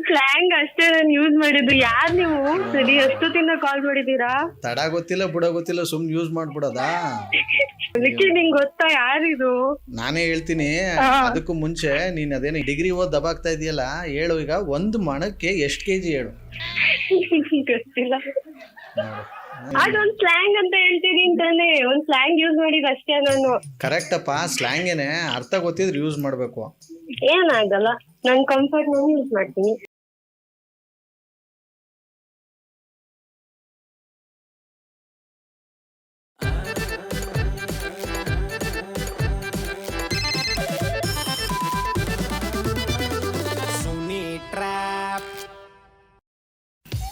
Slang ಅಷ್ಟೇ ನಾನು use ಮಾಡಿದ್ದು. ಯಾರ್ ನೀವು? ಸರಿ, ಎಷ್ಟೊತ್ತಿಂದ ಕಾಲ್ ಮಾಡಿದೀರಾ? ತಡ ಗೊತ್ತಿಲ್ಲ ಬುಡ ಗೊತ್ತಿಲ್ಲ, ಸುಮ್ನೆ ಯೂಸ್ ಮಾಡ್ಬಿಡೋದಾ? ಅದಕ್ಕೆ ನಿಂಗ್ ಗೊತ್ತಾ ಯಾರಿದು? ನಾನೇ ಹೇಳ್ತೀನಿ. ಅದಕ್ಕೂ ಮುಂಚೆ ನೀನ್ ಅದೇನು ಡಿಗ್ರಿ ಓದ್ ದಬಾಗ್ತಾ ಇದೆಯಲ್ಲ, ಹೇಳು ಈಗ ಒಂದು ಮಣಕ್ಕೆ ಎಷ್ಟು ಕೆಜಿ ಹೇಳು. ಗೊತ್ತಿಲ್ಲ. ಅದೊಂದ್ ಸ್ಲ್ಯಾಂಗ್ ಅಂತ ಹೇಳ್ತೀನಿ ಅಂತಾನೆ, ಒಂದ್ ಸ್ಲ್ಯಾಂಗ್ ಯೂಸ್ ಮಾಡಿದ ಅಷ್ಟೇ ನಾನು. ಕರೆಕ್ಟ್ ಅಪ್ಪ, ಸ್ಲ್ಯಾಂಗೇನೆ, ಅರ್ಥ ಗೊತ್ತಿದ್ರೆ ಯೂಸ್ ಮಾಡ್ಬೇಕು. ಏನಾಗಲ್ಲ, ನನ್ ಕಂಫರ್ಟ್ ನಾನು ಯೂಸ್ ಮಾಡ್ತೀನಿ.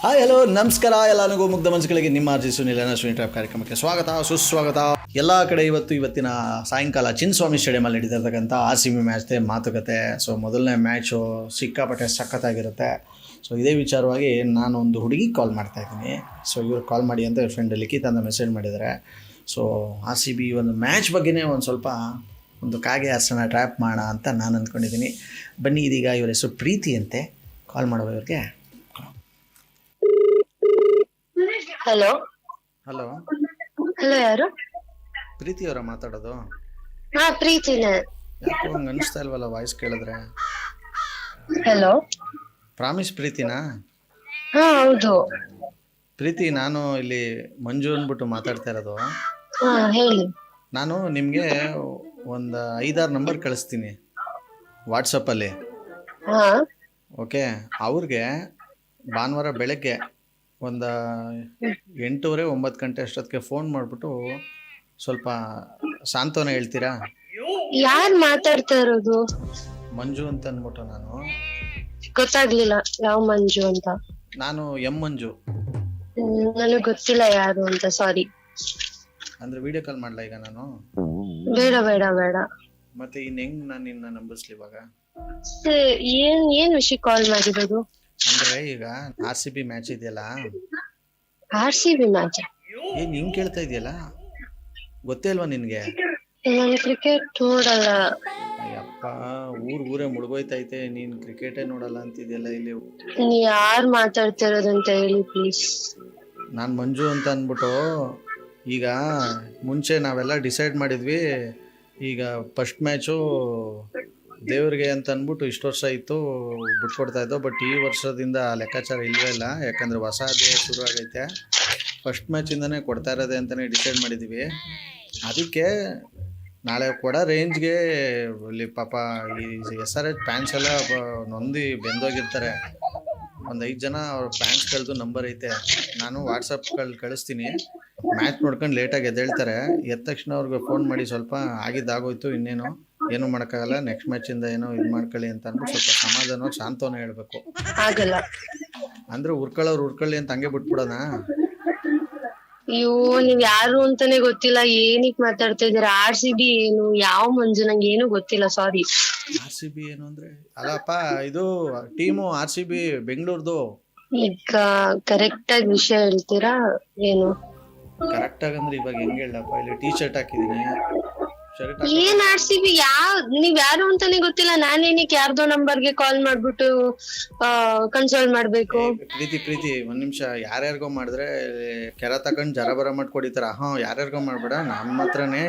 ಹಾಯ್ ಹಲೋ ನಮಸ್ಕಾರ ಎಲ್ಲರಿಗೂ ಮುಗ್ಧ ಮನಸ್ಸುಗಳಿಗೆ ನಿಮ್ಮ ಆರ್ಜಿ ಸುನಿಲನ ಸುನಿ ಟ್ರ್ಯಾಪ್ ಕಾರ್ಯಕ್ರಮಕ್ಕೆ ಸ್ವಾಗತ ಸುಸ್ವಾಗತ. ಎಲ್ಲ ಕಡೆ ಇವತ್ತಿನ ಸಾಯಂಕಾಲ ಚಿನ್ನಸ್ವಾಮಿ ಸ್ಟೇಡಿಯಮಲ್ಲಿ ನಡೀತಿರ್ತಕ್ಕಂಥ RCB ಮ್ಯಾಚ್ದೆ ಮಾತುಕತೆ. ಸೊ ಮೊದಲನೇ ಮ್ಯಾಚು ಸಿಕ್ಕಾಪಟ್ಟೆ ಸಖತ್ತಾಗಿರುತ್ತೆ. ಸೊ ಇದೇ ವಿಚಾರವಾಗಿ ನಾನು ಒಂದು ಹುಡುಗಿಗೆ ಕಾಲ್ ಮಾಡ್ತಾಯಿದ್ದೀನಿ. ಸೊ ಇವ್ರು ಕಾಲ್ ಮಾಡಿ ಅಂತ ಇವ್ರ ಫ್ರೆಂಡ್ ಲಿಖಿತ್ ಅಂತ ಮೆಸೇಜ್ ಮಾಡಿದ್ದಾರೆ. ಸೊ RCB ಒಂದು ಮ್ಯಾಚ್ ಬಗ್ಗೆನೇ ಒಂದು ಸ್ವಲ್ಪ ಒಂದು ಕಾಗೆ ಹಾಸನ ಟ್ರ್ಯಾಪ್ ಮಾಡೋಣ ಅಂತ ನಾನು ಅಂದ್ಕೊಂಡಿದ್ದೀನಿ. ಬನ್ನಿ, ಇದೀಗ ಇವ್ರ ಹೆಸರು ಪ್ರೀತಿ ಅಂತೆ. ಕಾಲ್ ಮಾಡುವ ಇವ್ರಿಗೆ. ಹಲೋ ಹಲೋ ಹಲೋ, ಯಾರು? ಪ್ರೀತಿ ಅವರ ಮಾತಾಡೋದು? ಹಾ, ಪ್ರೀತಿನೇ. ಯಾಕೋ ಹಂಗೆ ಅನಿಸ್ತಾ ಇಲ್ವಲ್ಲ ವಾಯ್ಸ್ ಕೇಳಿದ್ರೆ? ಹಲೋ, ಪ್ರಾಮಿಸ್ ಪ್ರೀತಿನಾ? ಹಾ ಹೌದು. ಪ್ರೀತಿ, ನಾನು ಇಲ್ಲಿ ಮಂಜು ಅಂದ್ಬಿಟ್ಟು ಮಾತಾಡ್ತಾ ಇರೋದು. ಹಾ ಹೇಳಿ. ನಾನು ನಿಮಗೆ ಒಂದು 5-6 ನಂಬರ್ ಕಳಿಸ್ತೀನಿ ವಾಟ್ಸಪ್ಪಲ್ಲಿ. ಹಾ ಓಕೆ, ಅವ್ರಿಗೆ ಭಾನುವಾರ ಬೆಳಗ್ಗೆ ಒಂದು 8:30-9 ಗಂಟೆ ಅಷ್ಟೊತ್ತಿಗೆ ಫೋನ್ ಮಾಡಿಬಿಟ್ಟು ಸ್ವಲ್ಪ ಸಾಂತ್ವನ ಹೇಳ್ತೀರಾ? ಯಾರ್ ಮಾತಾಡ್ತಾ ಇರೋದು? ಮಂಜು ಅಂತ ಅಂದ್ಬಿಟ್ಟು. ನಾನು ಗೊತ್ತಾಗ್ಲಿಲ್ಲ ಯಾವ ಮಂಜು ಅಂತ. ನಾನು ಮಂಜು. ನನಗ್ ಗೊತ್ತಿಲ್ಲ ಯಾರು ಅಂತ, ಸಾರಿ. ಅಂದರೆ ವಿಡಿಯೋ ಕಾಲ್ ಮಾಡಲ ಈಗ ನಾನು? ಬೇಡ ಬೇಡ ಬೇಡ. ಮತ್ತೆ ಹೆಂಗ್ ನಾನು ನಿನ್ನ ನಂಬಿಸ್ಲಿ ಇವಾಗ? ಏನ್ ವಿಷಯ ಕಾಲ್ ಮಾಡಿರೋದು? ಅಂದ್ರೆ ಈಗ RCB ಮ್ಯಾಚ್ ಇದೆಯಲ್ಲ. RCB match? ಏನ್ ಹಿಂಗ್ ಕೇಳ್ತಾ ಇದೆಯಲ್ಲ, ಗೊತ್ತೇ ಅಲ್ವಾ ನಿನ್ಗೆ? ನಾನು ಕ್ರಿಕೆಟ್ ನೋಡಲ್ಲ. ಅಯ್ಯಪ್ಪ, ಊರೇ ಮುಳುಗೋಯ್ತೈತೆ, ನೀನ್ ಕ್ರಿಕೆಟೇ ನೋಡಲ್ಲ ಅಂತಿದ್ಯಲ್ಲ ಇಲ್ಲಿ. ಯಾರ್ ಮಾತಾಡ್ತಾ ಇರೋದಂತ ಹೇಳಿ ಪ್ಲೀಸ್. ನಾನ್ ಮಂಜು ಅಂತ ಅಂದ್ಬಿಟ್ಟು. ಈಗ ಮುಂಚೆ ನಾವೆಲ್ಲ ಡಿಸೈಡ್ ಮಾಡಿದ್ವಿ, ಈಗ ಫಸ್ಟ್ ಮ್ಯಾಚು ದೇವ್ರಿಗೆ ಅಂತ ಅಂದ್ಬಿಟ್ಟು ಇಷ್ಟು ವರ್ಷ ಇತ್ತು ಬಿಟ್ಕೊಡ್ತಾ ಇದ್ದೋ. ಬಟ್ ಈ ವರ್ಷದಿಂದ ಲೆಕ್ಕಾಚಾರ ಇಲ್ಲವೇ ಇಲ್ಲ, ಯಾಕಂದರೆ ಹೊಸ ಅಧ್ಯಾಯ ಶುರು ಆಗೈತೆ. ಫಸ್ಟ್ ಮ್ಯಾಚಿಂದನೇ ಕೊಡ್ತಾ ಇರೋದೆ ಅಂತಲೇ ಡಿಸೈಡ್ ಮಾಡಿದ್ದೀವಿ. ಅದಕ್ಕೆ ನಾಳೆ ಕೊಡೋ ರೇಂಜ್ಗೆ ಇಲ್ಲಿ ಪಾಪ ಈ SRH ಫ್ಯಾನ್ಸ್ ಎಲ್ಲ ನೊಂದು ಬೆಂದೋಗಿರ್ತಾರೆ. ಒಂದು 5 ಜನ ಅವ್ರ ಫ್ಯಾನ್ಸ್ಗಳದ್ದು ನಂಬರ್ ಐತೆ, ನಾನು ವಾಟ್ಸಪ್ಗಳು ಕಳಿಸ್ತೀನಿ. ಮ್ಯಾಚ್ ನೋಡ್ಕೊಂಡು ಲೇಟಾಗಿ ಎದ್ದೇಳ್ತಾರೆ. ಎದ್ದ ತಕ್ಷಣ ಅವ್ರಿಗೆ ಫೋನ್ ಮಾಡಿ ಸ್ವಲ್ಪ ಆಗಿದ್ದಾಗೋಯ್ತು, ಇನ್ನೇನು ಏನು ಮಾಡೋಕ್ಕಾಗಲ್ಲ, ನೆಕ್ಸ್ಟ್ ಮ್ಯಾಚಿಂದ ಏನೋ ಇದು ಮಾಡ್ಕೊಳ್ಳಿ ಅಂತ ಅಂದ್ಬಿಟ್ಟು ಸ್ವಲ್ಪ ಸಮಾಧಾನವಾಗಿ ಸಾಂತ್ವನ ಹೇಳ್ಬೇಕು. ಆಗಲ್ಲ ಅಂದ್ರೆ ಉರ್ಕೊಳ್ಳಿ ಅಂತ ಹಂಗೆ ಬಿಟ್ಬಿಡೋಣ? ಅಯ್ಯೋ, ನೀವ್ ಯಾರು ಅಂತಾನೆ ಗೊತ್ತಿಲ್ಲ, ಏನಿಕ್ ಮಾತಾಡ್ತಾ ಇದೀರ? RCB ಏನು, ಯಾವ ಮಂಜು, ನಂಗೆ ಏನು ಗೊತ್ತಿಲ್ಲ, ಸಾರಿ. RCB ಏನು ಅಂದ್ರೆ ಅಲ್ಲಪ್ಪ, ಇದು ಟೀಮು RCB ಬೆಂಗಳೂರ್ದು. ಈಗ ಕರೆಕ್ಟ್ ಆಗಿ ವಿಷಯ ಹೇಳ್ತೀರಾ ಏನು? ಕರೆಕ್ಟ್ ಆಗಂದ್ರೆ ಇವಾಗ ಹೆಂಗ್ ಹೇಳಪ್ಪ, ಇಲ್ಲಿ ಟೀ ಶರ್ಟ್ ಹಾಕಿದೀನಿ. ಏನ್ RCB? ನೀವ್ ಯಾರು ಅಂತಾನೆ ಗೊತ್ತಿಲ್ಲ, ನಾನೇನಕ್ಕೆ ಯಾರ್ದೋ ನಂಬರ್ಗೆ ಕಾಲ್ ಮಾಡ್ಬಿಟ್ಟು ಕನ್ಸೋಲ್ ಮಾಡ್ಬೇಕು? ಪ್ರೀತಿ ಒಂದ್ ನಿಮಿಷ. ಯಾರ್ಯಾರಿಗೋ ಮಾಡಿದ್ರೆ ಕೆರ ತಕೊಂಡ್ ಜರ ಬರ ಮಾಡ್ಕೊಡಿತಾರ. ಯಾರ್ಯಾರಿಗೋ ಮಾಡ್ಬೇಡ, ನಮ್ಮ ಹತ್ರನೇ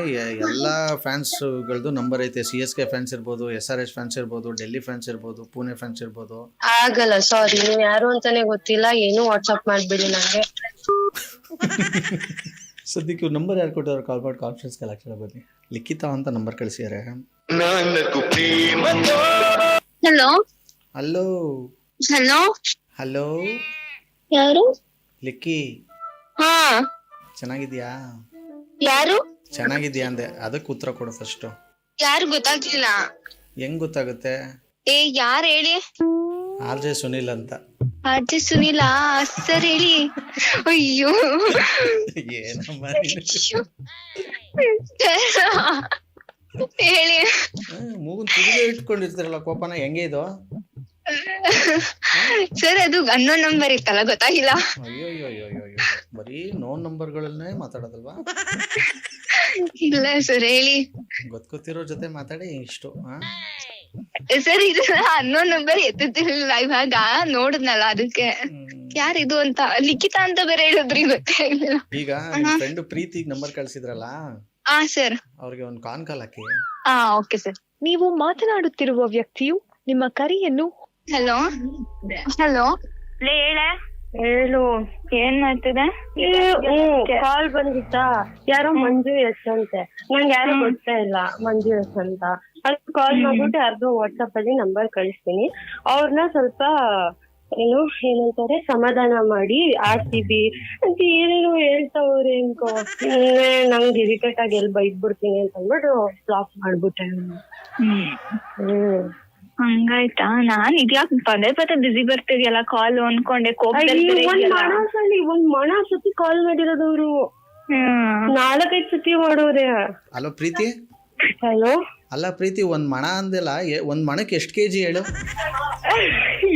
ಎಲ್ಲಾ ಫ್ಯಾನ್ಸ್ಗಳದ್ದು ನಂಬರ್ ಐತೆ. CSK ಫ್ಯಾನ್ಸ್ ಇರ್ಬೋದು, SRH ಫ್ಯಾನ್ಸ್ ಇರ್ಬೋದು, ಡೆಲ್ಲಿ ಫ್ಯಾನ್ಸ್ ಇರ್ಬೋದು, ಪುಣೆ ಫ್ಯಾನ್ಸ್ ಇರ್ಬೋದು. ಆಗಲ್ಲ, ಸಾರಿ, ನೀವ್ ಯಾರು ಅಂತಾನೆ ಗೊತ್ತಿಲ್ಲ, ಏನು ವಾಟ್ಸ್ಆಪ್ ಮಾಡ್ಬಿಡಿ ನಂಗೆ. ಸದ್ಯಕ್ಕೆ ನಂಬರ್ ಯಾರು ಕೊಟ್ಟಿದ್ರು? ಕಾಲ್ ಮಾಡಿ ಕಾನ್ಫರೆನ್ಸ್ ಕಲೆಕ್ಷನ್ ಬನ್ನಿ. ಲಿಖಿತ ಅಂತ ನಂಬರ್ ಕಳಿಸಿದ್ದಾರೆ. ಹಲೋ ಹಲೋ ಹಲೋ ಹಲೋ, ಯಾರು? ಲಿಕ್ಕಿ, ಹಾ ಚೆನ್ನಾಗಿದ್ಯಾ? ಯಾರು? ಚೆನ್ನಾಗಿದ್ಯಾ ಅಂದೆ, ಅದಕ್ಕೆ ಉತ್ತರ ಕೊಡು ಫಸ್ಟ್. ಯಾರು ಗೊತ್ತಾಗ್ಲಿಲ್ಲ. ಹೆಂಗ್ ಗೊತ್ತಾಗುತ್ತೆ? ಯಾರು ಹೇಳಿ? RJ ಸುನಿಲ್ ಅಂತ. RJ ಸುನಿಲ ಸರ್, ಹೇಳಿ. ಅಯ್ಯೋ ಏನಮ್ಮ ಹೇಳಿ. ಮೂಗನ್ ತುದಿಗೆ ಇಟ್ಕೊಂಡಿರ್ತೀರಲ್ಲ ಕೋಪನ, ಹೆಂಗೆ ಇದು? ಸರ್, ಅದು ಅನ್ನೋನ್ ನಂಬರ್ ಇತ್ತಲ್ಲ, ಗೊತ್ತಾಗಿಲ್ಲ. ಅಯ್ಯೋ, ಬರೀ ನೋನ್ ನಂಬರ್ಗಳನ್ನೇ ಮಾತಾಡೋದಲ್ವಾ? ಇಲ್ಲ ಸರ್, ಹೇಳಿ. ಗೊತ್ತಿರೋ ಜೊತೆ ಮಾತಾಡಿ ಇಷ್ಟು. ಸರ್ ಇದು ಅನ್ನೋನ್ ನಂಬರ್ ಎತ್ತುತ್ತಿರ್ಲಿಲ್ಲ, ಇವಾಗ ನೋಡಿದ್ನಲ್ಲ ಅದಕ್ಕೆ ಯಾರಿದು ಅಂತ. ಲಿಖಿತ ಅಂತ ಬೇರೆ ಹೇಳಿದ್ರಿ, ಗೊತ್ತಾಗಿಲ್ಲ. ಈಗ ನಿಮ್ ಫ್ರೆಂಡ್ ಪ್ರೀತಿಗ್ ನಂಬರ್ ಕಳ್ಸಿದ್ರಲ್ಲ, ಹಾ ಸರ್. ಅವ್ರಿಗೆ ಒಂದ್ ಕಾನ್ ಕಾಲ್ ಹಾಕಿ. ಹಾ ಓಕೆ ಸರ್. ನೀವು ಮಾತನಾಡುತ್ತಿರುವ ವ್ಯಕ್ತಿಯು ನಿಮ್ಮ ಕರೆಯನ್ನು ಹಲೋ ಹಲೋ ಹೇಳು. ಏನ್ ಮಾಡ್ತಿದೆ? ಕಾಲ್ ಬಂದಿತ್ತಾ, ಯಾರೋ ಮಂಜು ಎಸ್ ಅಂತೆ, ನಂಗೆ ಯಾರು ಗೊತ್ತೇ ಇಲ್ಲ ಮಂಜು ಎಸ್ ಅಂತ. ಅದಕ್ಕೆ ಕಾಲ್ ಮಾಡ್ಬಿಟ್ಟು ಯಾರ್ದೋ ವಾಟ್ಸಪ್ ಅಲ್ಲಿ ನಂಬರ್ ಕಳಿಸ್ತೀನಿ, ಅವ್ರನ್ನ ಸ್ವಲ್ಪ ಏನಂತಾರೆ ಸಮಾಧಾನ ಮಾಡಿ RCB ಅಂತ ಏನೇನು ಹೇಳ್ತಾವ್ರೆ ಅನ್ಕೋ. ನಂಗೆ ಇರಿಟೇಟ್ ಆಗಿ ಎಲ್ಲಿ ಬೈದ್ಬಿಡ್ತೀನಿ ಅಂತ ಅಂದ್ಬಿಟ್ಟು ಬ್ಲಾಕ್ ಮಾಡ್ಬಿಟ್ಟೆ. ಹಂಗಾಯ್ತಾ? ನಾನ್ ಇದ್ಯಾಕ್ ಪದೇ ಪದೇ ಬಿಸಿ ಬರ್ತಿದ್ಯಲ್ಲ ಕಾಲ್ ಅನ್ಕೊಂಡೆ. ಒಂದ್ ಮಣ ಸತಿ ಕಾಲ್ ಮಾಡಿರೋದವ್ರು 4-5 ಸತಿ ಮಾಡೋರೆ. ಹಲೋ ಪ್ರೀತಿ. ಹಲೋ ಅಲ್ಲ ಪ್ರೀತಿ, ಒಂದ್ ಮಣ ಅಂದಿಲ್ಲ, ಒಂದ್ ಮಣಕ್ಕೆ ಎಷ್ಟು ಕೆಜಿ ಹೇಳು?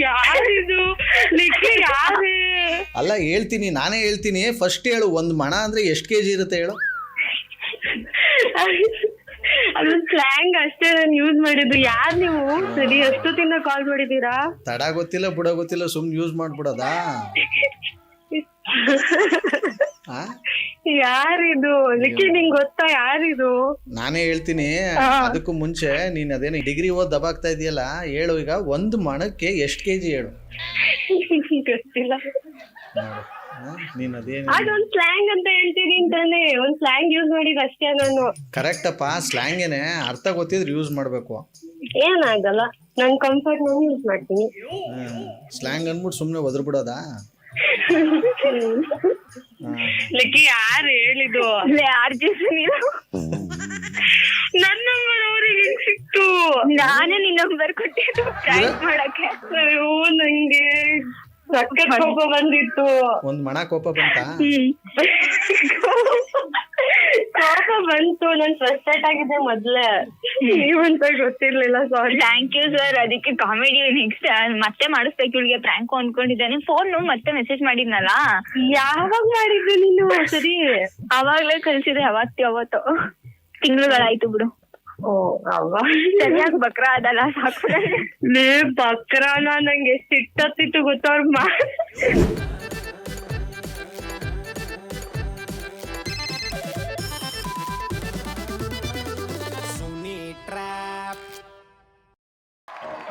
ಯಾರಿದು? ಯಾರೇ? ಅಲ್ಲ ಹೇಳ್ತೀನಿ, ನಾನೇ ಹೇಳ್ತೀನಿ, ಫಸ್ಟ್ ಹೇಳು, ಒಂದ್ ಮಣ ಅಂದ್ರೆ ಎಷ್ಟು ಕೆಜಿ ಇರುತ್ತೆ ಹೇಳು? ಅದು ಸ್ಲ್ಯಾಂಗ್ ಅಷ್ಟೇ ನಾನು ಯೂಸ್ ಮಾಡಿದ್ದು. ಯಾರ್ ನೀವು? ಸರಿ, ಅಷ್ಟೊತ್ತಿಂದ ಕಾಲ್ ಮಾಡಿದೀರಾ? ತಡ ಗೊತ್ತಿಲ್ಲ ಬುಡ ಗೊತ್ತಿಲ್ಲ, ಸುಮ್ನೆ ಯೂಸ್ ಮಾಡ್ಬಿಡೋದಾ? ಯಾರಿದು? ಲಿಕ್ಕಿ ನಿಂಗ್ ಗೊತ್ತಾ ಯಾರಿದು? ನಾನೇ ಹೇಳ್ತೀನಿ. ಅದಕ್ಕೂ ಮುಂಚೆ ನೀನ್ ಅದೇನು ಡಿಗ್ರಿ ಓದ್ ದಬಾಗ್ತಾ ಇದೆಯಲ್ಲ, ಹೇಳು ಈಗ ಒಂದ್ ಮಣಕ್ಕೆ ಎಷ್ಟು ಕೆಜಿ ಹೇಳು? ಗೊತ್ತಿಲ್ಲ. ನೀನ್ ಅದೇನು ಅದೊಂದ್ ಸ್ಲ್ಯಾಂಗ್ ಅಂತ ಹೇಳ್ತೀನಿ ಅಂತಾನೆ, ಒಂದ್ ಸ್ಲ್ಯಾಂಗ್ ಯೂಸ್ ಮಾಡಿದ ಅಷ್ಟೇ ನಾನು. ಕರೆಕ್ಟ್ ಅಪ್ಪ, ಸ್ಲ್ಯಾಂಗೇನೆ, ಅರ್ಥ ಗೊತ್ತಿದ್ರೆ ಯೂಸ್ ಮಾಡ್ಬೇಕು. ಏನಾಗಲ್ಲ, ನನ್ ಕಂಫರ್ಟ್ ನಾನು ಯೂಸ್ ಮಾಡ್ತೀನಿ. ಸ್ಲ್ಯಾಂಗ್ ಅನ್ಬಿಟ್ಟು ಸುಮ್ನೆ ಒದ್ರ ಬಿಡೋದಾ? ಲಕ್ಕಿ ಯಾರು ಹೇಳಿದ್ದು? ನನ್ನ ನಂಬರ್ ಅವ್ರಿಗೆ ಸಿಕ್ತು. ನಾನೇ ನಿನ್ ನಂಬರ್ ಕೊಟ್ಟಿದ್ದು ಟ್ರೈಪ್ ಮಾಡಕ್ಕೆ. ಅಯ್ಯೋ ನಂಗೆ ಸಖತ್ ಕೋಪ ಬಂದಿತ್ತು. ಒಂದ್ ಮಣ ಕೋಪ ಬಂತ? ಕೋಪ ಬಂತು. ನನ್ ಫ್ರಸ್ಟ್ರೇಟ್ ಆಗಿದೆ ಮೊದ್ಲೇ, ನೀವಂತ ಗೊತ್ತಿರ್ಲಿಲ್ಲ. ಸಾರಿ. Thank you sir. ಅದಕ್ಕೆ ಕಾಮಿಡಿ ನೆಕ್ಸ್ಟ್ ಮತ್ತೆ ಮಾಡಿಸ್ಬೇಕು ಇವಳಿಗೆ ಪ್ರ್ಯಾಂಕ್ ಅನ್ಕೊಂಡಿದ್ದಾನೆ. ಫೋನ್ ಮತ್ತೆ ಮೆಸೇಜ್ ಮಾಡಿದ್ನಲ್ಲ. ಯಾವಾಗ ಮಾಡಿದ್ದು ನೀನು? ಸರಿ, ಅವಾಗ್ಲೇ ಕಳ್ಸಿದೆ. ಅವತ್ತು ತಿಂಗಳುಗಳಾಯ್ತು ಬಿಡು. ಓ ಅವ ಸರಿಯಾಗಿ ಬಕ್ರ ಅದಲ್ಲ ಸಾಕು. ಬಕ್ರಾನ ನಂಗೆ ಎಷ್ಟು ಇಟ್ಟತ್ತಿತ್ತು ಗೊತ್ತವ್ರ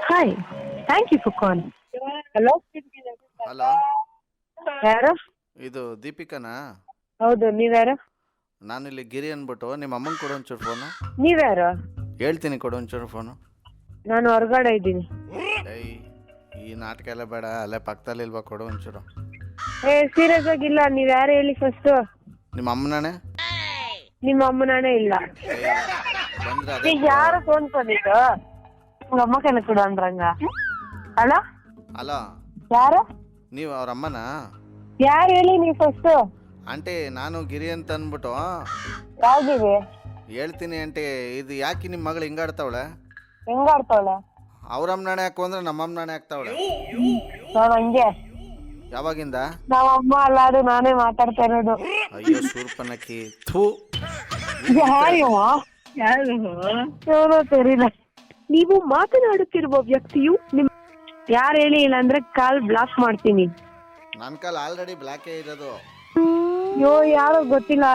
hi, thank you for call. Hello hello, ಯಾರು? ಇದು ದೀಪಿಕಾನಾ? ಹೌದು, ನೀವ್ಯಾರು? ನಾನಿಲ್ಲಿ ಗಿರಿ ಅನ್ಬಿಟ್ಟು. ನಿಮ್ಮ ಅಮ್ಮಂಗೆ ಕೊಡು ಒಂಚೂರು ಫೋನು. ನೀವ್ಯಾರು? ಹೇಳ್ತೀನಿ, ಕೊಡು ಒಂಚೂರು ಫೋನು. ನಾನು ಹೊರಗಡೆ ಇದ್ದೀನಿ. ಈ ನಾಟಕ ಎಲ್ಲ ಬೇಡ, ಅಲ್ಲೇ ಪಕ್ಕದಲ್ಲಿ ಇಲ್ವಾ, ಕೊಡು ಒಂಚೂರು. ಸೀರಿಯಸ್ ಆಗಿಲ್ಲ. ನೀವ್ ಯಾರು ಹೇಳಿ ಫಸ್ಟ್? ನಿಮ್ಮ ಅಮ್ಮನೇ? ನಿಮ್ಮ ಅಮ್ಮನೇ ಇಲ್ಲ. ಬಂದ್ರೆ ಈಗ ಯಾರು ಫೋನ್ ಬಂದಿದ್ದು? ನಿಮ್ಮ ಅಮ್ಮ ಕೈಲಿ ಕೊಡು ಅಂದ್ರಂಗ. ಹಲೋ ಹಲೋ, ಯಾರು? ನೀವು ಅವ್ರ ಅಮ್ಮನಾ? ಯಾರು ಹೇಳಿ ನೀವು ಫಸ್ಟ್? ಆಂಟಿ, ನಾನು ಗಿರಿ ಅಂತ ಅಂದ್ಬಿಟ್ಟು. ಯಾವ್ದಿದೆ? ಹೇಳ್ತೀನಿ ಆಂಟಿ. ಇದು ಯಾಕೆ ನಿಮ್ಮ ಮಗಳು ಹಿಂಗಾಡ್ತಾವಳೆ? ಹೆಂಗಾಡ್ತಾವಳೆ? ಅವ್ರಮ್ಮ ನಾಣೆ ಹಾಕು ಅಂದ್ರೆ ನಮ್ಮಮ್ಮ ನಾಣೆ ಹಾಕ್ತಾವಳೆ. ನಾವ್ ಹಂಗೆ. ಯಾವಾಗಿಂದ? ನಾವ್ ಅಮ್ಮ ಅಲ್ಲ, ಅದು ನಾನೇ ಮಾತಾಡ್ತಾ ಇರೋದು. ಅಯ್ಯೋ ಸೂರ್ಪನಕ್ಕಿ, ಥೂ. ಯಾರು ಸರಿಲ್ಲ. ನೀವು ಮಾತನಾಡುತ್ತಿರುವ ವ್ಯಕ್ತಿಯು ನಿಮ್ ಯಾರು ಹೇಳಿ, ಇಲ್ಲ ಅಂದ್ರೆ ಕಾಲ್ ಬ್ಲಾಕ್ ಮಾಡ್ತೀನಿ. ನನ್ನ ಕಾಲ್ ಆಲ್ರೆಡಿ ಬ್ಲಾಕೇ ಇರೋದು. ಅಯ್ಯೋ ಯಾರೋ ಗೊತ್ತಿಲ್ಲ,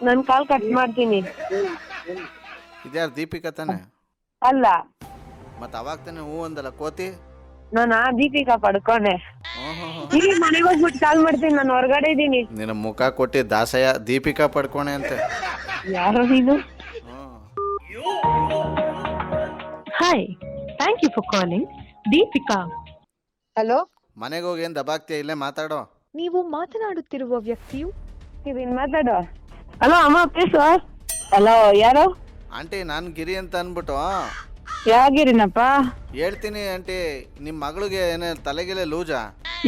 ನನ್ ಕಾಲ್ ಕಟ್ ಮಾಡ್ತೀನಿ. ಇದ್ಯಾರು ದೀಪಿಕಾ ತಾನೆ? ಅಲ್ಲ. ಮತ್ ಅವಾಗ ತಾನೆ ಹೂ ಅಂದಲ್ಲ ಕೋತಿ. ನಾನು ದೀಪಿಕಾ ಪಡ್ಕೊಂಡೆ. ಇಲ್ಲಿ ಮನೆಗೆ ಹೋಗ್ಬಿಟ್ಟು ಕಾಲ್ ಮಾಡ್ತೀನಿ, ನಾನು ಹೊರಗಡೆ ಇದ್ದೀನಿ. ನಿನ್ನ ಮುಖ ಕೊಟ್ಟಿ ದಾಸಯ್ಯ ದೀಪಿಕಾ ಪಡ್ಕೊಣೆ ಅಂತೆ. ಯಾರೋ ನೀನು? Hi, thank you for calling Deepika. Hello, ಮನೆಗೆ ಹೋಗಿ ಏನ್ ದಬಾಕ್ತಿಯ? ಇಲ್ಲೇ ಮಾತಾಡೋ. ನೀವು ಮಾತನಾಡುತ್ತಿರುವ ವ್ಯಕ್ತಿಯು ಇದನ್ ಮಾತಾಡೋ. ಹಲೋ ಅಮ್ಮ, ಪ್ಲೀಸ್. ಹಲೋ, ಯಾರು? ಆಂಟಿ, ನಾನು ಗಿರಿ ಅಂತ ಅನ್ಬಿಟ್ಟು. ಯಾಗಿರಿನಪ್ಪ? ಹೇಳ್ತೀನಿ ಆಂಟಿ, ನಿಮ್ ಮಗಳಿಗೆ ಏನ ತಲೆಗಿಲೆ ಲೂಜಾ?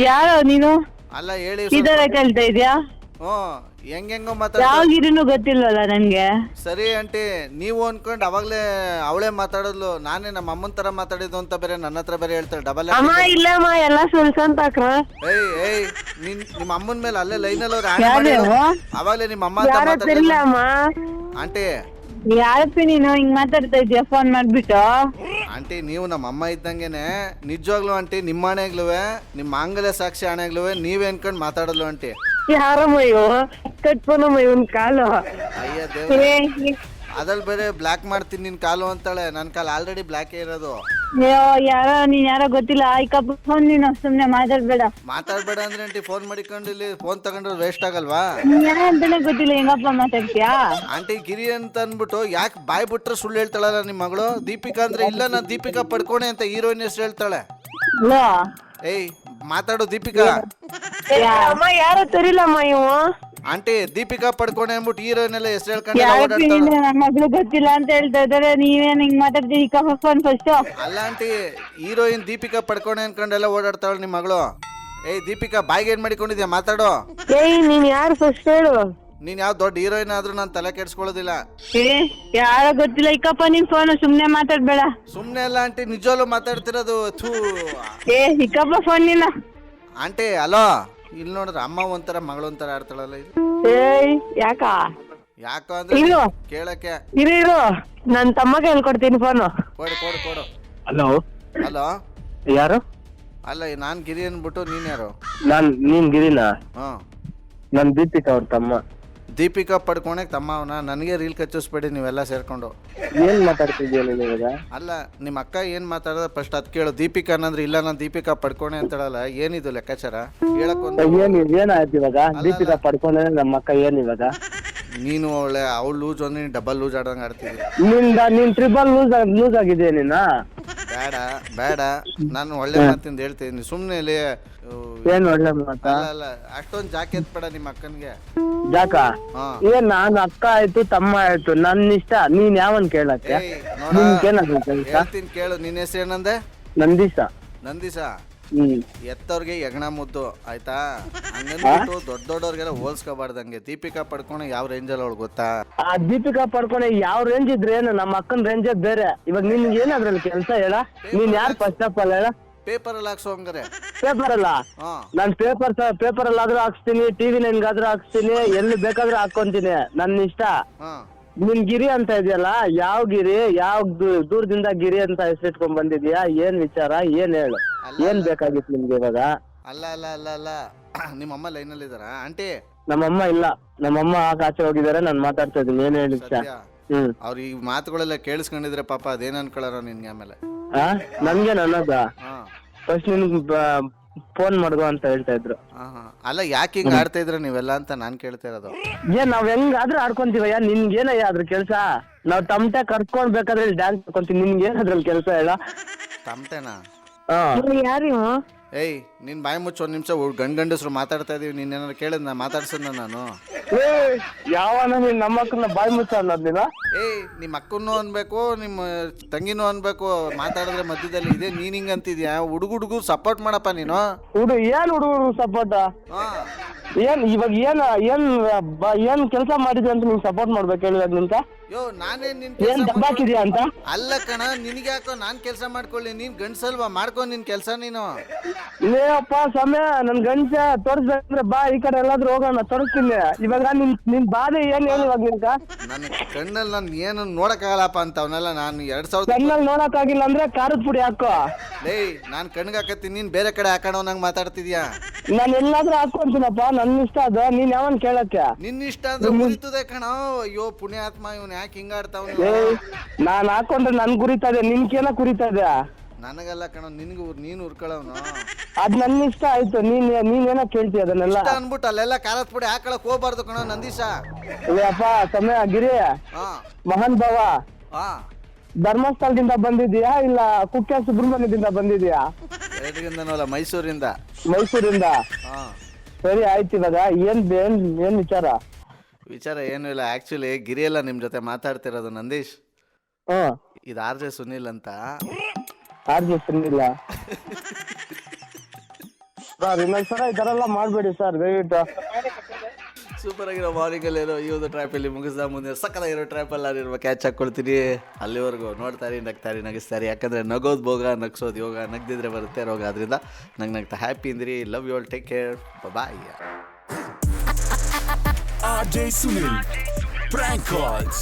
ಯಾರೋ ನೀನು? ಅಲ್ಲ ಹೇಳಿ. ಇದರ ಕೇಳ್ತಾ ಇದ್ಯಾ? ಹೆಂಗೆಂಗೋ ಮಾತಾಡ. ಯಾವ ಗಿರಿನೂ ಗೊತ್ತಿಲ್ವಲ್ಲ ನನ್ಗೆ. ಸರಿ ಆಂಟಿ, ನೀವು ಅನ್ಕೊಂಡು ಅವಾಗ್ಲೇ ಅವಳೇ ಮಾತಾಡೋದ್ಲು. ನಾನೇ ನಮ್ಮ ಅಮ್ಮನ ತರ ಮಾತಾಡಿದ್ದು ಅಂತ ಬೇರೆ ನನ್ನ ಹತ್ರ ಬೇರೆ ಹೇಳ್ತಾಳೆ. ಡಬಲ್ ಅಮ್ಮ ಇಲ್ಲಮ್ಮ, ಎಲ್ಲ ಸುಲ್ಸಂತಾಕ್ರ. ಏಯ್ ನಿಮ್ಮ ಅಮ್ಮನ ಮೇಲೆ ಅಲ್ಲೇ ಲೈನಲ್ಲಿ ಅವ್ರು ಅವಾಗ್ಲೇ ನಿಮ್ಮ ಅಮ್ಮ ಅಂತ ಮಾತಾಡಿಲ್ಲ ಅಮ್ಮ. ಆಂಟಿ. ಯಾರಪ್ಪಿ ನೀನು ಹಿಂಗ್ ಮಾತಾಡ್ತಾ ಇದೀಯ ಫೋನ್ ಮಾಡ್ಬಿಟ್ಟು? ಆಂಟಿ ನೀವು ನಮ್ಮ ಅಮ್ಮ ಇದ್ದಂಗೆನೆ ನಿಜವಾಗ್ಲೂ ಆಂಟಿ ನಿಮ್ಮ ಹಣೆಗ್ಲುವೆ ನಿಮ್ಮ ಮಾಂಗಲ್ಯ ಸಾಕ್ಷಿ ಹಣೆಗ್ಲುವೆ ನೀವೇ ಅನ್ಕೊಂಡು ಮಾತಾಡಲು ಆಂಟಿ. ಯಾರಮ್ಮ ಇವು ಕಟ್ಪನಮ್ಮ ಇವನ್ ಕಾಲು? ಅಯ್ಯ ದೇವ್ರೆ, ಅದ್ರಲ್ಲಿ ಬೇರೆ ಬ್ಲ್ಯಾಕ್ ಮಾಡ್ತೀನಿ ನಿನ್ ಕಾಲು ಅಂತಾಳೆ. ನನ್ನ ಕಾಲು ಆಲ್ರೆಡಿ ಬ್ಲ್ಯಾಕೇ ಇರೋದು. ನೀನ್ ಯಾರೋ ಗೊತ್ತಿಲ್ಲ ಆಯ್ಕಪ್ಪ ಫೋನ್ ನೀನು ಸುಮ್ನೆ ಮಾತಾಡ್ಬೇಡ ಅಂದ್ರೆ ಆಂಟಿ ಫೋನ್ ಮಾಡಿಕೊಂಡು ಇಲ್ಲಿ ಫೋನ್ ತಗೊಂಡ್ರೆ ವೇಸ್ಟ್ ಆಗಲ್ವಾ? ಅಂತಾನೆ ಗೊತ್ತಿಲ್ಲ ಹೆಂಗಪ್ಪ ಮಾತಾಡ್ತೀಯಾ? ಆಂಟಿ ಗಿರಿ ಅಂತ ಅನ್ಬಿಟ್ಟು ಯಾಕೆ ಬಾಯ್ ಬಿಟ್ರೆ ಸುಳ್ಳು ಹೇಳ್ತಾಳಲ್ಲ ನಿಮ್ಮ ಮಗಳು? ದೀಪಿಕಾ ಅಂದ್ರೆ ಇಲ್ಲ ನಾನು ದೀಪಿಕಾ ಪಡ್ಕೋಣೆ ಅಂತ ಹೀರೋಯಿನ್ ಹೆಸರು ಹೇಳ್ತಾಳೆ. ಏಯ್ ಮಾತಾಡು ದೀಪಿಕಾ. ಅಮ್ಮ ಯಾರೋ ತರಿಲ್ಲಮ್ಮ ಇವು. ಆಂಟಿ ದೀಪಿಕಾ ಪಡ್ಕೋಣೆ ಅಂದ್ಬಿಟ್ಟು ಹೀರೋಯಿನ್ ಎಲ್ಲ ಹೆಸರು ಹೇಳ್ಕೊಂಡು ನನ್ನ ಮಗಳು ಗೊತ್ತಿಲ್ಲ ಅಂತ ಹೇಳ್ತಾ ಇದಾರೆ, ನೀವೇನ್ ಹಿಂಗ್ ಮಾತಾಡ್ತೀರಿ? Phone first. ಅಲ್ಲ ಆಂಟಿ, ಹೀರೋಯಿನ್ ದೀಪಿಕಾ ಪಡ್ಕೋಣೆ ಅನ್ಕೊಂಡೆಲ್ಲ ಓಡಾಡ್ತಾಳ ನಿಮ್ಮ ಮಗಳು. ಏಯ್ ದೀಪಿಕಾ ಬಾಯಿಗೆ ಏನ್ ಮಾಡಿಕೊಂಡಿದ್ಯಾ? ಮಾತಾಡೋ. ಏಯ್ ನೀನ್ ಯಾರು ಫಸ್ಟ್ ಹೇಳು. ನೀನ್ ಯಾವ ದೊಡ್ಡ ಹೀರೋಯಿನ್ ಆದ್ರೂ ನಾನು ತಲೆ ಕೆಡ್ಸ್ಕೊಳ್ಳೋದಿಲ್ಲ. ಯಾರೋ ಗೊತ್ತಿಲ್ಲ ಇಕ್ಕಪ್ಪ ನಿನ್ ಫೋನ್ ಸುಮ್ನೆ ಮಾತಾಡ್ಬೇಡ. ಸುಮ್ನೆ ಅಲ್ಲ ಆಂಟಿ, ನಿಜವಾಗ್ಲೂ ಮಾತಾಡ್ತಿರೋದು. ಇಕ್ಕಪ್ಪ ಫೋನ್ ನೀನ. ಆಂಟಿ ಅಲೋ, ಇಲ್ಲಿ ನೋಡ್ರ ಅಮ್ಮ ಒಂಥರ ಮಗಳು ಒಂಥರ ಆಡ್ತಾಳಲ್ಲ ಇದು. ಏಯ್ ಯಾಕೋ ಅಂದ್ರೆ ಕೇಳಕ್ಕೆ ಇರು ನನ್ ತಮ್ಮಗೆ ಹೇಳ್ಕೊಡ್ತೀನಿ ಫೋನು. ಕೊಡು ಕೊಡು ಕೊಡು. ಹಲೋ ಹಲೋ ಯಾರು? ಅಲ್ಲ ನಾನ್ ಗಿರಿ ಅನ್ಬಿಟ್ಟು ನೀನ್ ಯಾರು? ನೀನ್ ಗಿರಿನಾ? ಹ್ಮ್ ನಾನ್ ದೀಪಿಕಾ ಅವ್ರ ತಮ್ಮ. ದೀಪಿಕಾ ಪಡ್ಕೊಣಕ್ ತಮ್ಮ ಅವನ. ನನಗೆ ರೀಲ್ ಕಚ್ಚಿಸ್ಬೇಡಿ ನೀವೆಲ್ಲ ಸೇರ್ಕೊಂಡು. ಏನ್ ಮಾತಾಡ್ತಿದ್ಯಾ ನೀನ್ ಇವಾಗ? ಅಲ್ಲ ನಿಮ್ಮ ಅಕ್ಕ ಏನ್ ಮಾತಾಡೋದ ಫಸ್ಟ್ ಅದ್ ಕೇಳು. ದೀಪಿಕಾ ಅಂದ್ರೆ ಇಲ್ಲ ನಾನು ದೀಪಿಕಾ ಪಡ್ಕೊಣೆ ಅಂತಳಲ್ಲ, ಏನಿದು ಲೆಕ್ಕಾಚಾರ? ಏನಾಯ್ತು ಇವಾಗ? ದೀಪಿಕಾ ಪಡ್ಕೊಂಡ್ರೆ ನಮ್ಮ ಅಕ್ಕ ಏನ್ ಇವಾಗ? ನೀನು ಒಳ್ಳೆ ಅವ್ಳು ಲೂಸ್ ಒಂದು ನೀನು ಡಬಲ್ ಲೂಸ್ ಆಡಂಗ ಆಡ್ತಿದ್ದಿ. ನೀನ್ ಟ್ರಿಬಲ್ ಲೂಸ್ ಆಗಿದೆಯಾ ನೀನ? ಬೇಡ ಬೇಡ, ನಾನು ಒಳ್ಳೆ ಮಾತಿಂದ ಹೇಳ್ತೀನಿ ಸುಮ್ನೆ ಇಲ್ಲಿ. ಏನ್ ಒಳ್ಳೆ ಮಾತಾ? ಅಲ್ಲ ಅಷ್ಟೊಂದ್ ಜಾಕೆ ಎತ್ಬೇಡ ನಿಮ್ಮ ಅಕ್ಕನ್ಗೆ. ಜಾಕ ಏನ್? ನಾನು ಅಕ್ಕ ಆಯ್ತು ತಮ್ಮ ಆಯ್ತು ನನ್ನ ಇಷ್ಟ. ನೀನ್ ಯಾವನ್ ಕೇಳಕ್ಕೆ? ಹೇಳ್ತೀನಿ ಕೇಳು. ನಿನ್ನ ಹೆಸರು ಏನಂದೆ? ನಂದೀಶ. ನಂದೀಶ ಎತ್ತವ್ರಿಗೆ ಯಜ್ಞ ಮುದ್ದು ಆಯ್ತಾ? ಹಂಗಂದ್ಬಿಟ್ಟು ದೊಡ್ಡವ್ರಿಗೆಲ್ಲ ಹೋಲ್ಸ್ಕೋಬಾರ್ದಂಗೆ. ದೀಪಿಕಾ ಪಡ್ಕೊಂಡು ಯಾವ ರೇಂಜಲ್ಲಿ ಅವಳು ಗೊತ್ತಾ? ಆ ದೀಪಿಕಾ ಪಡ್ಕೊಂಡು ಯಾವ ರೇಂಜ್ ಇದ್ರೆ ಏನು? ನಮ್ಮ ಅಕ್ಕನ ರೇಂಜ್ ಬೇರೆ. ಇವಾಗ ನಿನ್ಗೆ ಏನಾದ್ರಲ್ಲಿ ಕೆಲಸ ಹೇಳ? ನೀನ್ ಯಾರು ಫಸ್ಟ್ ಆಫ್ ಆಲ್ ಹೇಳ? ಪೇಪರ್ ಅಲ್ಲಿ ಹಾಕ್ಸೋ ಹಂಗಾರೆ. ಪೇಪರ್ ಅಲ್ಲ, ನಾನ್ ಪೇಪರ್ ಅಲ್ಲಾದ್ರೂ ಹಾಕ್ಸ್ತೀನಿ, ಟಿವಿ ನೈನ್ಗಾದ್ರೂ ಹಾಕ್ಸ್ತೀನಿ, ಎಲ್ಲಿ ಬೇಕಾದ್ರೂ ಹಾಕೊಂತೀನಿ, ನನ್ನ ಇಷ್ಟ. ನಿನ್ ಗಿರಿ ಅಂತ ಇದೆಯಲ್ಲ, ಯಾವ ಗಿರಿ? ಯಾವ ದೂರದಿಂದ ಗಿರಿ ಅಂತ ಹೆಸರಿಟ್ಕೊಂಡ್ ಬಂದಿದ್ಯಾ? ಏನ್ ವಿಚಾರ? ಏನ್ ಹೇಳು? ಏನ್ ಬೇಕಾಗಿತ್ತು ನಿಮ್ಗೆ ಇವಾಗ? ಅಲ್ಲ ಅಲ್ಲ ಅಲ್ಲ ಅಲ್ಲ, ನಿಮ್ಮಮ್ಮ ಲೈನಲ್ಲಿ ಇದಾರ ಆಂಟಿ? ನಮ್ಮಮ್ಮ ಇಲ್ಲ, ನಮ್ಮಮ್ಮ ಆಚೆ ಹೋಗಿದಾರೆ. ನಾನ್ ಮಾತಾಡ್ತಾ ಇದೀನಿ. ಏನ್ ಹೇಳಿ? ಅವ್ರ ಈ ಮಾತುಗಳೆಲ್ಲ ಕೇಳಿಸ್ಕೊಂಡಿದ್ರೆ ಪಾಪ ಅದೇನ್ ಅನ್ಕೊಳ್ಳಾರ ನಿನ್ಗೆ ಆಮೇಲೆ? ನನ್ಗೆ ನನ್ನದ ಫಸ್ಟ್ ನಿನ್ ಫೋನ್ ಮಾಡ್ದು ಅಂತ ಹೇಳ್ತಾ ಇದ್ರು. ಅಲ್ಲ ಯಾಕೆ ಹಿಂಗ ಆಡ್ತಾ ಇದ್ರ ನೀವೆಲ್ಲ ಅಂತ ನಾನ್ ಕೇಳ್ತಾ ಇರೋದು. ಏನ್ ನಾವ್ ಹೆಂಗಾದ್ರೂ ಆಡ್ಕೊಂತೀವಯ್ಯ, ನಿನ್ಗೇನಯ್ಯ ಅದ್ರ ಕೆಲ್ಸ? ನಾವ್ ತಮಟೆ ಕರ್ಕೊಂಡ್ ಬೇಕಾದ್ರೆ ಡ್ಯಾನ್ಸ್ ಮಾಡ್ಕೊಂತೀವಿ, ನಿನ್ಗೇನ್ ಅದ್ರಲ್ಲಿ ಕೆಲ್ಸ ಹೇಳ? ತಮಟೆನಾ? ಯಾರು? ಏಯ್ ನಿನ್ ಬಾಯಿ ಮುಚ್ಚ ಒಂದ್ ನಿಮಿಷ. ಗಂಡಸ್ರು ಮಾತಾಡ್ತಾ ಇದೀವಿ, ನೀನ್ ಏನಾರು ಕೇಳಿದ್ನ? ಮಾತಾಡ್ಸೋಣ ನಾನು. ಯಾವನ ನೀನ್ ನಮ್ಮ ಅಕ್ಕನ ಬಾಯಿ ಮುಚ್ಚ ಅನ್ನೋದ್ ನೀನ? ಏಯ್ ನಿಮ್ಮ ಅಕ್ಕನ್ನು ಅನ್ಬೇಕು, ನಿಮ್ಮ ತಂಗಿನೂ ಅನ್ಬೇಕು. ಮಾತಾಡಿದ್ರೆ ಮಧ್ಯದಲ್ಲಿ ಇದೆ ನೀನ್ ಹಿಂಗ ಅಂತಿದ್ಯಾ? ಹುಡುಗುಡ್ಗು ಸಪೋರ್ಟ್ ಮಾಡಪ್ಪ ನೀನು. ಏನ್ ಹುಡುಗರು ಸಪೋರ್ಟ್? ಏನ್ ಇವಾಗ ಏನ್ ಕೆಲಸ ಮಾಡಿದ್ವಿ ಅಂತ ನೀನ್ ಸಪೋರ್ಟ್ ಮಾಡ್ಬೇಕು ಹೇಳಿದಾಗ ನಿಂತ? ಯೋ ನಾನೇ ನಿನ್ ಏನ್ ದಬ್ಬಾಕಿದ್ಯಾ ಅಂತ? ಅಲ್ಲ ಕಣ, ನಿನ್ಗೆ ಯಾಕೋ ನಾನ್ ಕೆಲ್ಸ ಮಾಡ್ಕೊಳ್ಳಿ. ನೀನ್ ಗಂಡ್ಸಲ್ವಾ, ಮಾಡ್ಕೊ ನಿನ್ ಕೆಲ್ಸ ನೀನು. ಇಲ್ಲಪ್ಪ ಸಮಯ ನನ್ ಗಂಡ ತೋರಿಸ್ಬೇಕಂದ್ರೆ ಬಾ ಈ ಕಡೆ ಎಲ್ಲಾದ್ರೂ ಹೋಗೋಣ, ತೋರಿಸ್ತೀನಿ. ಇವಾಗ ನಿನ್ ಬಾಧೆ ಏನ್ ಹೇಳಿ ಇವಾಗ ನಿನ್ಕ? ನನ್ ಕಣ್ಣಲ್ಲಿ ನನ್ ಏನು ನೋಡಕ್ ಆಗಲ್ಲಪ್ಪ ಅಂತ ಅವನೆಲ್ಲ. ನಾನು 2000 ಕಣ್ಣಲ್ಲಿ ನೋಡಕ್ ಆಗಿಲ್ಲ ಅಂದ್ರೆ ಖಾರದ ಪುಡಿ ಹಾಕೋ. ಏಯ್ ನಾನ್ ಕಣ್ಗೆ ಹಾಕತ್ತೀನಿ, ನೀನ್ ಬೇರೆ ಕಡೆ ಹಾಕೋಣ ನಂಗ್ ಮಾತಾಡ್ತಿದ್ಯಾ? ನಾನ್ ಎಲ್ಲಾದ್ರೂ ಹಾಕೊಂತೀನಪ್ಪ, ನನ್ ಇಷ್ಟ ಅದು. ನೀನ್ ಯಾವನ್ ಕೇಳಕ್ಕೆ? ನಿನ್ ಇಷ್ಟ ಅಂದ್ರೆ ಮುರಿತದೆ ಕಣ. ಅಯ್ಯೋ ಪುಣ್ಯಾತ್ಮ, ಇವನ್ ಯಾಕೆ ಹಿಂಗಾಡ್ತಾವ? ನಾನ್ ಹಾಕೊಂಡ್ರೆ ನನ್ ಕುರಿತದೆ, ನಿನ್ಕೇನ ಕುರಿತದೆ? ನನಗಲ್ಲ ಕಣ, ನಿನ್ಗೂ ನೀನ್ ಉರ್ಕೊಳ್ಳೋನು. ಅದ್ ನನ್ ಇಷ್ಟ ಆಯ್ತು. ನೀನೇನ ಕೇಳ್ತೀಯ ಅದನ್ನೆಲ್ಲ ಅನ್ಬಿಟ್ಟು ಅಲ್ಲೆಲ್ಲ ಖಾರದ ಪುಡಿ ಹಾಕೊಳಕ್ ಹೋಗ್ಬಾರ್ದು ಕಣ ನಂದೀಶ. ಅಪ್ಪ ಸಮಯ ಗಿರಿ ಮಹಾನ್ ಭಾವ ಧರ್ಮಸ್ಥಳದಿಂದ ಬಂದಿದ್ಯಾ ಇಲ್ಲ ಕುಕ್ಕೆ ಸುಬ್ರಹ್ಮಣ್ಯದಿಂದ ಬಂದಿದ್ಯಾ? ಎರಡರಿಂದನಲ್ಲ, ಮೈಸೂರಿಂದ. ಮೈಸೂರಿಂದ? ಸರಿ ಆಯ್ತು. ಇವಾಗ ಏನ್ ವಿಚಾರ? ವಿಚಾರ ಏನು ಇಲ್ಲ. ಆಕ್ಚುಲಿ ಗಿರಿ ಎಲ್ಲ ನಿಮ್ ಜೊತೆ ಮಾತಾಡ್ತಿರೋದು ನಂದೀಶ್. ಇದು RJ ಸುನಿಲ್ ಅಂತ. RJ ಸುನಿಲ್ ಸರ್, ಇನ್ನೊಂದ್ಸಲ ಈ ತರ ಎಲ್ಲ ಮಾಡ್ಬೇಡಿ ಸರ್ ದಯವಿಟ್ಟು. ಸೂಪರ್ ಆಗಿರೋ ಮಾರ್ನಿಂಗ್ ಅಲ್ಲಿ ಇರೋ ಈ ಒಂದು ಟ್ರ್ಯಾಪ್ ಅಲ್ಲಿ ಮುಗಿಸ್ದ ಮುಂದೆ ಸಕ್ಕತ್ತಾಗಿರೋ ಟ್ರ್ಯಾಪ್ ಅಲ್ಲಿ ಇರುವ ಕ್ಯಾಚ್ ಹಾಕೊಳ್ತೀನಿ. ಅಲ್ಲಿವರೆಗೂ ನೋಡ್ತಾರಿ, ನಗ್ತಾರಿ, ನಗಿಸ್ತಾರಿ. ಯಾಕಂದ್ರೆ ನಗೋದು ಭೋಗ, ನಗ್ಸೋದು ಯೋಗ, ನಗ್ದಿದ್ರೆ ಬರುತ್ತೆ ರೋಗ. ಅದರಿಂದ ನಗ್ತಾ ಹ್ಯಾಪಿ ಇಂದ್ರಿ. Love you all, take care, bye. RJ Sunil, prank calls.